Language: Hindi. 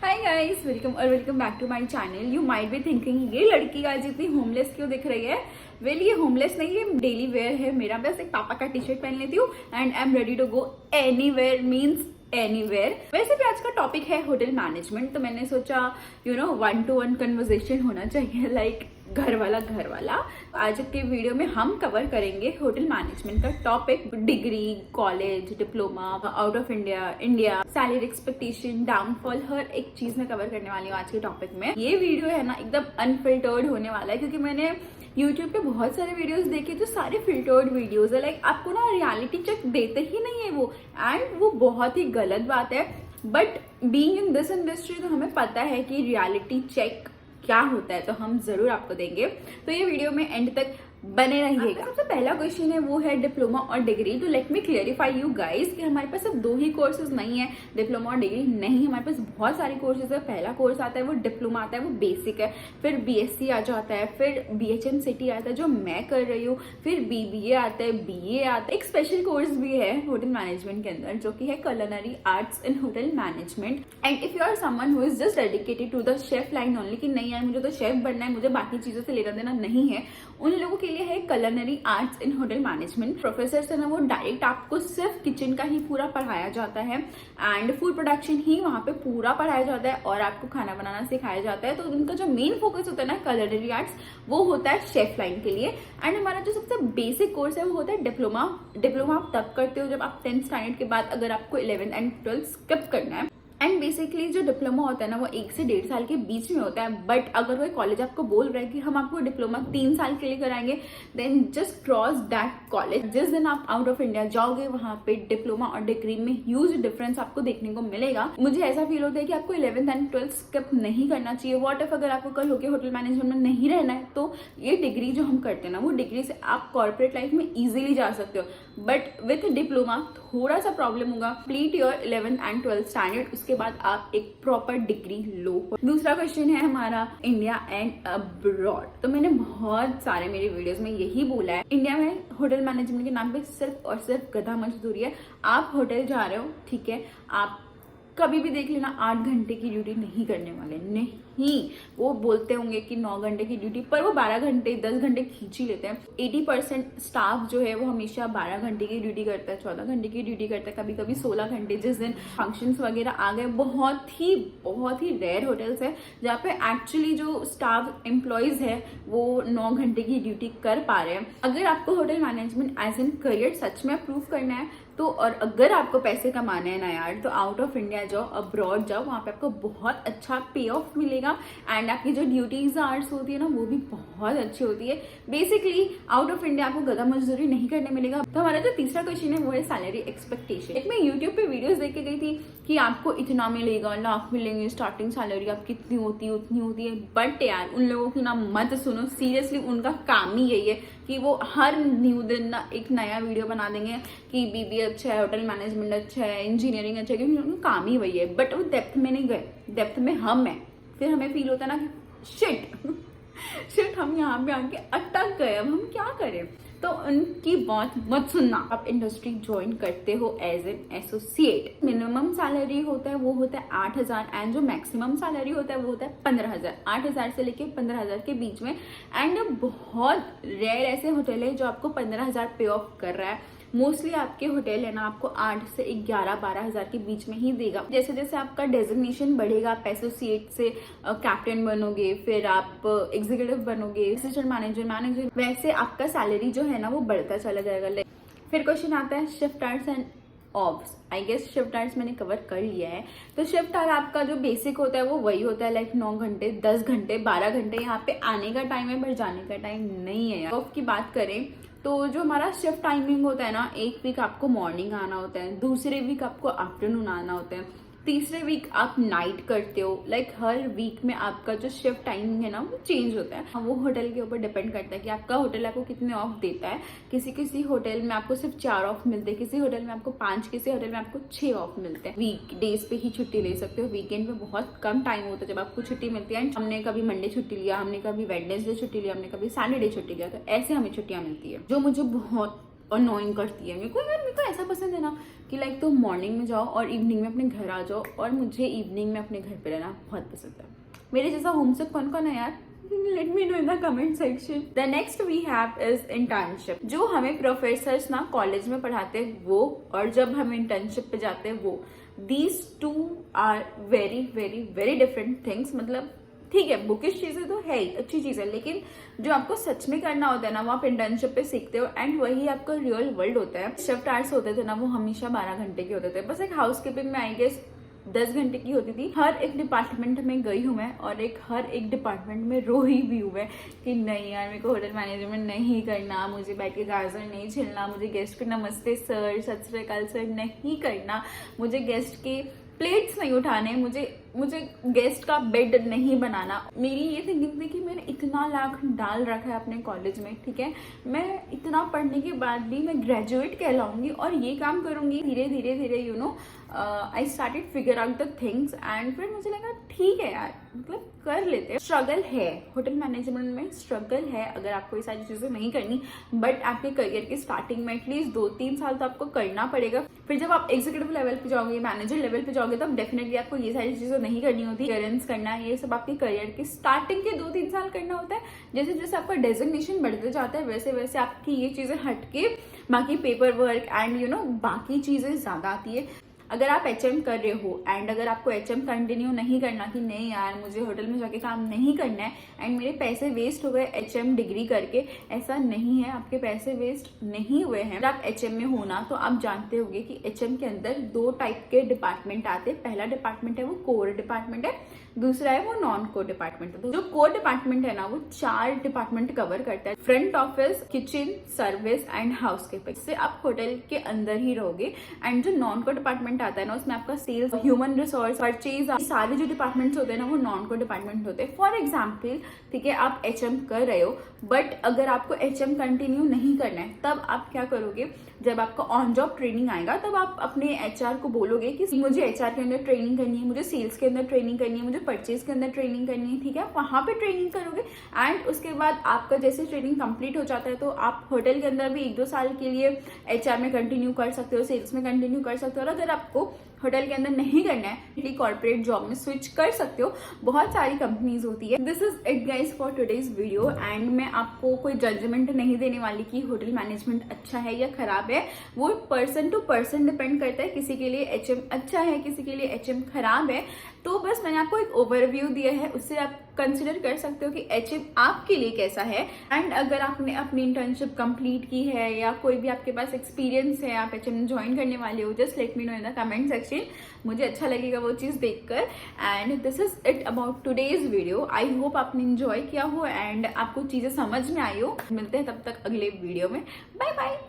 Hi guys, welcome back to my channel. You might be thinking ये लड़की आज इतनी होमलेस क्यों दिख रही है। वेल ये होमलेस नहीं है, डेली वेयर है मेरा। बस एक पापा का टी शर्ट पहन लेती हूँ and I am ready to go anywhere, means anywhere. वैसे भी आज का टॉपिक है होटल मैनेजमेंट, तो मैंने सोचा वन टू वन कन्वर्सेशन होना चाहिए, लाइक घर वाला। आज के वीडियो में हम कवर करेंगे होटल मैनेजमेंट का topic, degree, college, diploma, out of India, salary expectation, downfall, हर एक चीज में कवर करने वाली हूँ आज के टॉपिक में। ये वीडियो है ना एकदम अनफिल्टर्ड होने वाला है, क्योंकि मैंने यूट्यूब पे बहुत सारे वीडियोस देखे जो सारे फिल्टर्ड वीडियोस है। लाइक आपको ना रियलिटी चेक देते ही नहीं है वो, एंड वो बहुत ही गलत बात है। But being in this industry तो हमें पता है कि रियलिटी चेक क्या होता है, तो हम जरूर आपको देंगे। तो ये वीडियो में एंड तक बने रहिएगा। सबसे पहला क्वेश्चन है वो है डिप्लोमा और डिग्री। तो let me clarify you guys कि हमारे पास सिर्फ दो ही कोर्सेज नहीं है, डिप्लोमा और डिग्री नहीं। हमारे पास बहुत सारे कोर्सेज है। पहला कोर्स आता है वो डिप्लोमा आता है, वो बेसिक है। फिर बीएससी आ जाता है, फिर बीएचएम सिटी आता है जो मैं कर रही हूँ, फिर बीबीए आता है, बीए आता है। एक स्पेशल कोर्स भी है होटल मैनेजमेंट के अंदर जो कि है culinary arts in hotel management. And if you are someone who is just dedicated to the chef line only, कि नहीं यार मुझे तो शेफ बनना है, मुझे बाकी चीजों से लेना देना नहीं है, उन लोगों के लिए है culinary arts in hotel management. Professor से ना वो डायरेक्ट आपको सिर्फ किचन का ही पूरा पढ़ाया जाता है एंड फूड प्रोडक्शन ही वहां पे पूरा पढ़ाया जाता है और आपको खाना बनाना सिखाया जाता है। तो उनका जो मेन फोकस होता है ना कुलिनरी आर्ट्स, वो होता है शेफ लाइन के लिए। एंड हमारा जो सबसे बेसिक कोर्स है वो होता है डिप्लोमा। डिप्लोमा आप तब करते हो जब आप 10th स्टैंडर्ड के बाद अगर आपको 11th एंड 12th स्किप करना है। एंड बेसिकली जो डिप्लोमा होता है ना वो 1 से 1.5 साल के बीच में होता है। बट अगर कोई कॉलेज आपको बोल रहा है कि हम आपको डिप्लोमा 3 साल के लिए कराएंगे, then just cross that college. जिस दिन आप आउट ऑफ इंडिया जाओगे वहां पे डिप्लोमा और डिग्री में ह्यूज डिफरेंस आपको देखने को मिलेगा। मुझे ऐसा फील होता है कि आपको 11th एंड 12th स्किप नहीं करना चाहिए। व्हाट इफ अगर आपको कल होके होटल मैनेजमेंट में नहीं रहना है, तो ये डिग्री जो हम करते हैं ना, वो डिग्री से आप कॉर्पोरेट लाइफ में इजीली जा सकते हो। बट विथ डिप्लोमा थोड़ा सा प्रॉब्लम होगा। Complete your 11th and 12th standard, उसके बाद आप एक प्रॉपर डिग्री लो। दूसरा क्वेश्चन है हमारा इंडिया एंड अब्रॉड। तो मैंने बहुत सारे मेरे वीडियोस में यही बोला है, इंडिया में होटल मैनेजमेंट के नाम पे सिर्फ और सिर्फ गधा मजदूरी है। आप होटल जा रहे हो, ठीक है, आप कभी भी देख लेना 8 घंटे की ड्यूटी नहीं करने वाले, नहीं। वो बोलते होंगे कि 9 घंटे की ड्यूटी, पर वो 12 घंटे 10 घंटे खींच ही लेते हैं। 80% स्टाफ जो है वो हमेशा 12 घंटे की ड्यूटी करता है, 14 घंटे की ड्यूटी करता है, कभी कभी 16 घंटे। जिस दिन फंक्शंस वगैरह आ गए, बहुत ही रेयर होटल्स है जहाँ पे एक्चुअली जो स्टाफ एम्प्लॉयज है वो 9 घंटे की ड्यूटी कर पा रहे हैं। अगर आपको hotel management as an career सच में अप्रूव करना है तो, और अगर आपको पैसे कमाने हैं ना यार, तो आउट ऑफ इंडिया जाओ, अब्रॉड जाओ, वहां पे आपको बहुत अच्छा पे ऑफ मिलेगा। एंड आपकी जो ड्यूटीज आवर्स होती है ना वो भी बहुत अच्छी होती है। बेसिकली आउट ऑफ इंडिया आपको गधा मजदूरी नहीं करने मिलेगा। तो हमारा जो तीसरा क्वेश्चन है वो है सैलरी एक्सपेक्टेशन। एक मैं यूट्यूब पे वीडियोस देख के गई थी कि आपको इतना मिलेगा, लाख मिलेंगे, स्टार्टिंग सैलरी आप कितनी होती है उतनी होती है। बट यार उन लोगों की ना मत सुनो, सीरियसली उनका काम ही यही है कि वो हर न्यू दिन ना एक नया वीडियो बना देंगे कि बीबीए अच्छा है, होटल मैनेजमेंट अच्छा है, इंजीनियरिंग अच्छा है, क्योंकि उनका काम ही वही है। बट वो डेप्थ में नहीं गए, डेप्थ में हम है। फिर हमें फील होता है ना कि शिट हम यहाँ पे आके अटक गए, अब हम क्या करें। तो उनकी बात मत सुनना। आप इंडस्ट्री ज्वाइन करते हो as an associate, minimum salary होता है वो होता है 8,000 एंड जो मैक्सिमम सैलरी होता है वो होता है 15,000। 8,000 से लेके 15,000 के बीच में। एंड बहुत रेयर ऐसे होटल है जो आपको 15,000 पे ऑफ कर रहा है। मोस्टली आपके होटल है ना आपको 8 से 11-12 हजार के बीच में ही देगा। जैसे जैसे आपका डेजिग्नेशन बढ़ेगा, आप एसोसिएट से कैप्टन बनोगे, फिर आप एग्जीक्यूटिव बनोगे, असिस्टेंट मैनेजर, वैसे आपका सैलरी जो है ना वो बढ़ता चला जाएगा। फिर क्वेश्चन आता है shift hours and offs. I guess shift hours मैंने कवर कर लिया है। तो शिफ्ट आवर आपका जो बेसिक होता है वो वही होता है, लाइक 9 घंटे, 10 घंटे, 12 घंटे यहाँ पे आने का टाइम है, पर जाने का टाइम नहीं है। ऑफ की बात करें तो जो हमारा शिफ्ट टाइमिंग होता है ना, एक वीक आपको मॉर्निंग आना होता है, दूसरे वीक आपको आफ्टरनून आना होता है, तीसरे वीक आप नाइट करते हो। लाइक हर वीक में आपका जो शिफ्ट टाइमिंग है ना वो चेंज होता है। वो होटल के ऊपर डिपेंड करता है कि आपका होटल आपको कितने ऑफ देता है। किसी होटल में आपको सिर्फ 4 ऑफ मिलते हैं, किसी होटल में आपको 5, किसी होटल में आपको 6 ऑफ मिलते हैं। वीक डेज पे ही छुट्टी ले सकते हो, वीकेंड पे बहुत कम टाइम होता है जब आपको छुट्टी मिलती है। हमने कभी मंडे छुट्टी लिया, हमने कभी वेडनेसडे छुट्टी लिया, हमने कभी सैटरडे छुट्टी लिया, तो ऐसे हमें छुट्टियां मिलती है। जो मुझे बहुत अनोइंग करती है मेरे को ऐसा पसंद है ना कि लाइक तुम मॉर्निंग में जाओ और इवनिंग में अपने घर आ जाओ, और मुझे इवनिंग में अपने घर पे रहना बहुत पसंद है। मेरे जैसा होमसिक कौन कौन है यार? Let me know in the comment section. The next we have is internship. जो हमें प्रोफेसर्स ना कॉलेज में पढ़ाते हैं वो, और जब हम इंटर्नशिप पे जाते हैं वो, these two are very very very different things. मतलब ठीक है, बुकिश चीजें तो है ही, अच्छी चीज है, लेकिन जो आपको सच में करना होता है ना वो आप इंटर्नशिप पे सीखते हो, एंड वही आपका रियल वर्ल्ड होता है। शिफ्ट आवर्स होते थे ना वो हमेशा 12 घंटे के होते थे। बस एक हाउस कीपिंग में आई गेस 10 घंटे की होती थी। हर एक डिपार्टमेंट में गई हूँ मैं, और हर एक डिपार्टमेंट में रोई भी हूँ मैं कि नहीं यार मेरे को होटल मैनेजमेंट नहीं करना, मुझे बैठ के गाजर नहीं छिलना, मुझे गेस्ट को नमस्ते सर सत श्री अकाल सर नहीं करना, मुझे गेस्ट के प्लेट्स नहीं उठाने, मुझे गेस्ट का बेड नहीं बनाना। मेरी ये थिंकिंग थी कि मैंने इतना लाख डाल रखा है अपने कॉलेज में, ठीक है, मैं इतना पढ़ने के बाद भी मैं ग्रेजुएट कहलाऊंगी और ये काम करूंगी। धीरे धीरे धीरे you know I started figure out the things, and फिर मुझे लगा ठीक है यार, मतलब कर लेते हैं। स्ट्रगल है होटल मैनेजमेंट में, स्ट्रगल है अगर आपको ये सारी चीजें नहीं करनी, बट आपके करियर की स्टार्टिंग में एटलीस्ट 2-3 साल तो आपको करना पड़ेगा। फिर जब आप एग्जीक्यूटिव लेवल पे जाओगे, मैनेजर लेवल पे जाओगे, तब डेफिनेटली आपको ये सारी चीजें नहीं करनी होती। क्लियरेंस करना है, ये सब आपके करियर की स्टार्टिंग के 2-3 साल करना होता है। जैसे जैसे आपका डेजिग्नेशन बढ़ते जाता है वैसे वैसे आपकी ये चीजें हटके बाकी paper work and you know बाकी चीजें ज्यादा आती है। अगर आप HM कर रहे हो एंड अगर आपको HM कंटिन्यू नहीं करना कि नहीं यार मुझे होटल में जाके काम नहीं करना है एंड मेरे पैसे वेस्ट हो गए HM डिग्री करके, ऐसा नहीं है, आपके पैसे वेस्ट नहीं हुए हैं। अगर आप HM में हो ना तो आप जानते होंगे कि HM के अंदर 2 टाइप के डिपार्टमेंट आते हैं। पहला डिपार्टमेंट है वो कोर डिपार्टमेंट है, दूसरा है वो नॉन कोर डिपार्टमेंट है। तो जो कोर डिपार्टमेंट है ना वो 4 डिपार्टमेंट कवर करता है, front office, kitchen, service and house keeping. इससे आप होटल के अंदर ही रहोगे। एंड जो नॉन कोर डिपार्टमेंट आता है ना उसमें आपका सेल्स, ह्यूमन रिसोर्स, परचेज, सारे जो डिपार्टमेंट्स होते हैं ना वो नॉन कोर डिपार्टमेंट होते हैं। फॉर एग्जाम्पल ठीक है, आप HM कर रहे हो बट अगर आपको HM कंटिन्यू नहीं करना है तब आप क्या करोगे, जब आपका ऑन जॉब ट्रेनिंग आएगा तब आप अपने HR को बोलोगे कि मुझे HR के अंदर ट्रेनिंग करनी है, मुझे सेल्स के अंदर ट्रेनिंग करनी है, मुझे परचेज के अंदर ट्रेनिंग करनी है, ठीक है, वहां पे ट्रेनिंग करोगे। एंड उसके बाद आपका जैसे ट्रेनिंग कंप्लीट हो जाता है तो आप होटल के अंदर भी 1-2 साल के लिए HR में कंटिन्यू कर सकते हो, सेल्स में कंटिन्यू कर सकते हो। और अगर आपको होटल के अंदर नहीं करना है, कॉर्पोरेट जॉब में स्विच कर सकते हो, बहुत सारी कंपनीज होती है। This is it guys for today's video, and मैं आपको कोई जजमेंट नहीं देने वाली कि होटल मैनेजमेंट अच्छा है या खराब है, वो पर्सन टू पर्सन डिपेंड करता है। किसी के लिए HM अच्छा है, किसी के लिए HM खराब है। तो बस मैंने आपको एक ओवरव्यू दिया है, उससे आप कंसिडर कर सकते हो कि HM आपके लिए कैसा है। एंड अगर आपने अपनी इंटर्नशिप कंप्लीट की है या कोई भी आपके पास एक्सपीरियंस है, आप HM ज्वाइन करने वाले हो, just let me know in the comment section, मुझे अच्छा लगेगा वो चीज देखकर। And this is it about today's video. I hope आपने एंजॉय किया हो एंड आपको चीजें समझ में आई हो। मिलते हैं तब तक अगले वीडियो में। Bye bye.